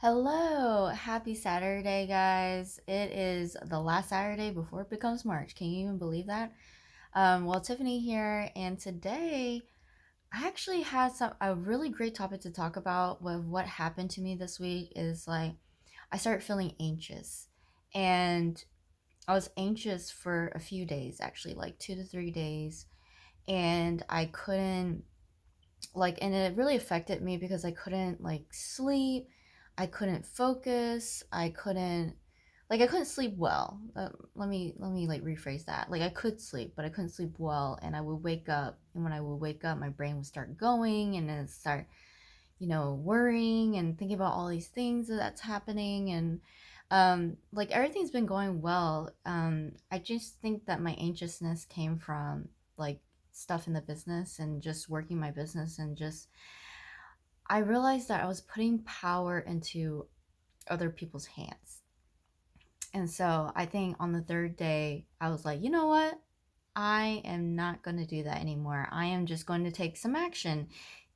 Hello, happy Saturday, guys. It is the last Saturday before it becomes March. Can you even believe that? Well, Tiffany here, and today I actually had a really great topic to talk about. With what happened to me this week is like I started feeling anxious, and I was anxious for a few days, actually, like 2 to 3 days, and I couldn't and it really affected me because I couldn't sleep, I couldn't focus, I couldn't sleep well. Let me like rephrase that. Like I could sleep, but I couldn't sleep well, and I would wake up, and when I would wake up, my brain would start going, and then it'd start, worrying and thinking about all these things that's happening, and like everything's been going well. I just think that my anxiousness came from like stuff in the business and just working my business, and just I realized that I was putting power into other people's hands. And so I think on the third day, I was like, you know what? I am not going to do that anymore. I am just going to take some action,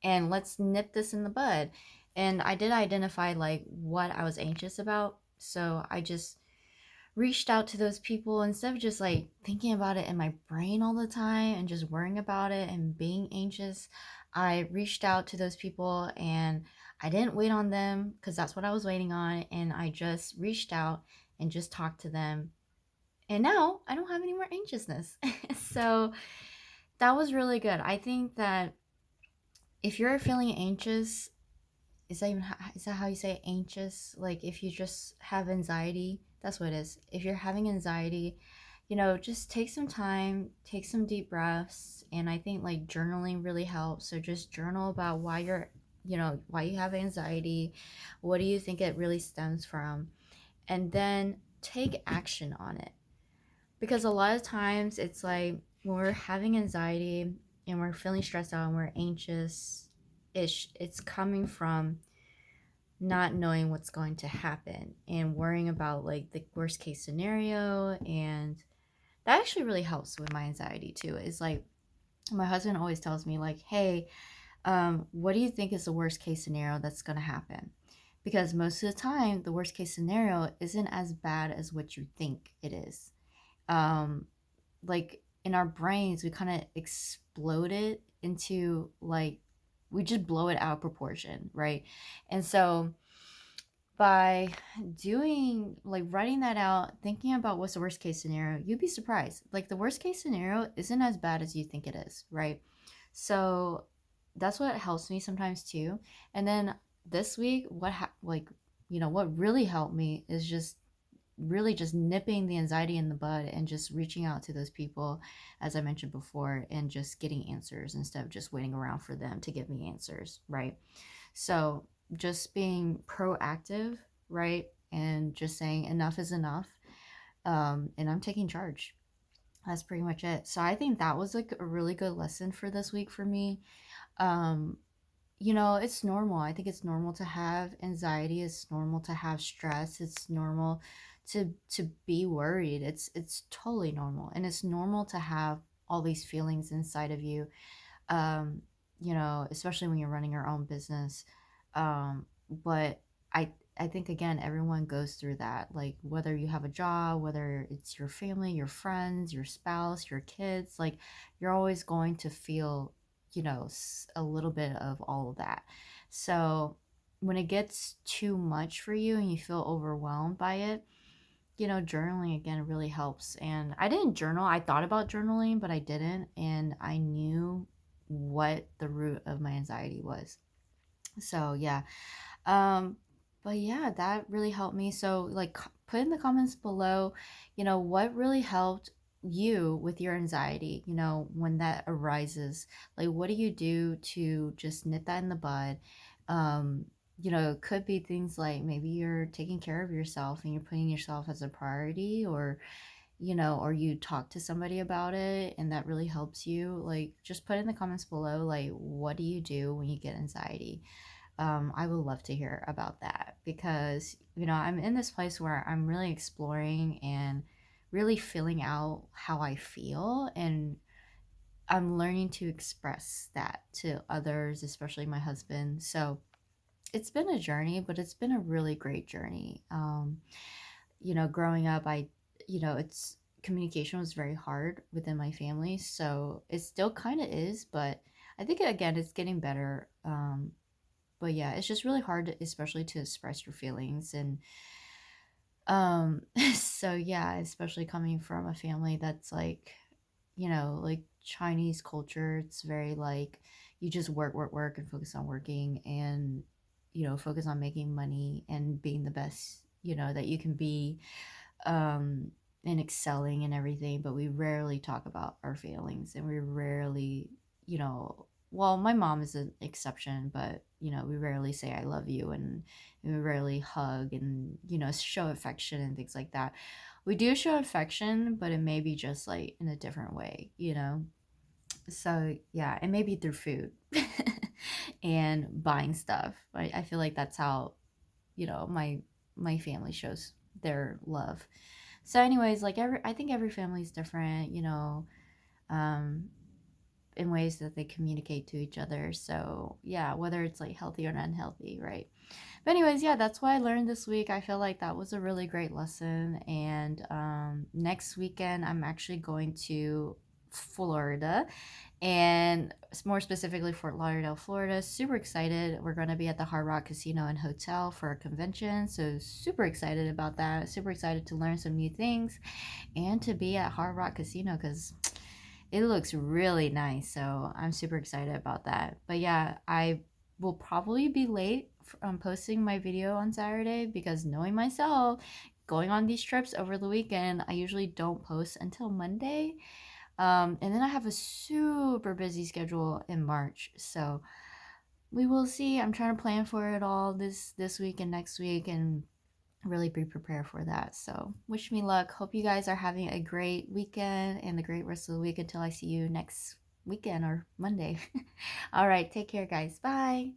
and let's nip this in the bud. And I did identify like what I was anxious about. So I just reached out to those people instead of just like thinking about it in my brain all the time and just worrying about it and being anxious. I reached out to those people, and I didn't wait on them because that's what I was waiting on. And I just reached out and just talked to them. And now I don't have any more anxiousness. So that was really good. I think that if you're feeling anxious, is that how you say anxious? Like if you just have anxiety, that's what it is. If you're having anxiety, just take some time, take some deep breaths, and I think like journaling really helps. So just journal about why you have anxiety, what do you think it really stems from, and then take action on it. Because a lot of times it's like when we're having anxiety and we're feeling stressed out and we're anxious, it's coming from not knowing what's going to happen and worrying about like the worst case scenario. And that actually really helps with my anxiety too. Is like my husband always tells me like, hey, what do you think is the worst case scenario that's going to happen? Because most of the time the worst case scenario isn't as bad as what you think it is. um like in our brains we kind of explode it into like we just blow it out of proportion, right? And so by doing like writing that out, thinking about what's the worst case scenario, you'd be surprised. Like the worst case scenario isn't as bad as you think it is, right? So that's what helps me sometimes too. And then this week, what really helped me is just really just nipping the anxiety in the bud and just reaching out to those people, as I mentioned before, and just getting answers instead of just waiting around for them to give me answers, right? So just being proactive, right? And just saying enough is enough. And I'm taking charge. That's pretty much it. So I think that was like a really good lesson for this week for me. Um, it's normal. I think it's normal to have anxiety. It's normal to have stress. It's normal to be worried. It's totally normal. And it's normal to have all these feelings inside of you. Um, especially when you're running your own business. But I think again everyone goes through that. Like whether you have a job, whether it's your family, your friends, your spouse, your kids, like you're always going to feel, a little bit of all of that. So when it gets too much for you and you feel overwhelmed by it, journaling again really helps. And I didn't journal. I thought about journaling, but I didn't. And I knew what the root of my anxiety was. So, yeah. Um, but yeah, that really helped me. So, like, put in the comments below, what really helped you with your anxiety, when that arises. Like, what do you do to just nip that in the bud? Um, it could be things like maybe you're taking care of yourself and you're putting yourself as a priority, or you talk to somebody about it and that really helps you. Like, just put in the comments below, like, what do you do when you get anxiety? I would love to hear about that because, I'm in this place where I'm really exploring and really filling out how I feel. And I'm learning to express that to others, especially my husband. So it's been a journey, but it's been a really great journey. Growing up, it's communication was very hard within my family, so it still kind of is, but I think again it's getting better. But yeah, it's just really hard, especially to express your feelings and so yeah, especially coming from a family that's like, like Chinese culture, it's very like you just work, work, work and focus on working and focus on making money and being the best, that you can be and excelling and everything, but we rarely talk about our feelings and we rarely, well, my mom is an exception, but we rarely say I love you and we rarely hug and show affection and things like that. We do show affection, but it may be just like in a different way. So yeah, it may be through food and buying stuff. I feel like that's how my family shows their love. So, anyways, like I think every family is different, um, in ways that they communicate to each other. So, yeah, whether it's like healthy or unhealthy, right? But, anyways, yeah, that's what I learned this week. I feel like that was a really great lesson. And next weekend, I'm actually going to Florida and more specifically Fort Lauderdale, Florida. Super excited. We're going to be at the Hard Rock Casino and Hotel for a convention. So, super excited about that. Super excited to learn some new things and to be at Hard Rock Casino because it looks really nice. So, I'm super excited about that. But yeah, I will probably be late on posting my video on Saturday because knowing myself, going on these trips over the weekend, I usually don't post until Monday. And then I have a super busy schedule in March, so we will see. I'm trying to plan for it all this week and next week, and really be prepared for that. So wish me luck. Hope you guys are having a great weekend and a great rest of the week until I see you next weekend or Monday. All right, take care, guys. Bye.